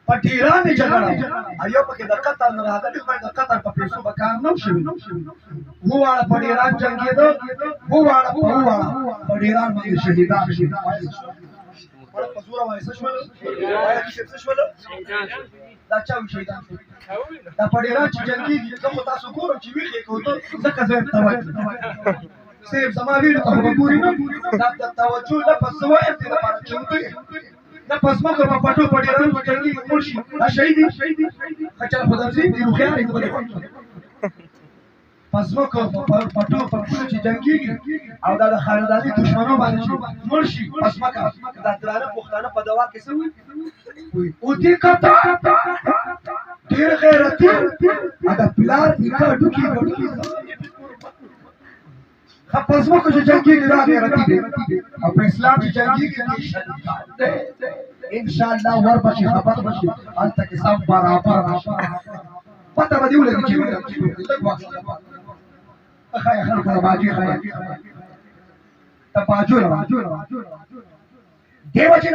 پټیرانې جګړه ایو پکې د قطر نه راغلي خو د قطر په پیسو به کار نه شوي وواړه پټیران جنګېده وواړه پټیران باندې شهیدان شي په زوره باندې څه شول وایي څه شول دا چا شهیدان شول دا پټیران چې جنګېږي زه خو تاسو ګورم چې ویښې کوته ځکه زه یم توجه صاحب زما ویډیو ته به ګوري نه دا د توجه لپس زه وایم دې لپاره چې وته نه پس مو په پټو پټیران په جنګي مړ شي دا شهید خچل خدای دې روخيار دې بده پس مو په پټو په چې جنګي او دا د خانداني دشمنو باندې مړ شي پس مکه دا درانه پښتانه په دوا کې څه وي او دې کته ډېر غیرتي دا پلار دې کاټو کې ګټي پس مو چې جنگي را غیرتی دي او په اسلام چې جنگي کې ان شاء الله ور بشي خبر بشي انت کې سب برابر پته به دی ولګي چې اخای خلک راځي خای ته باجو دیو چې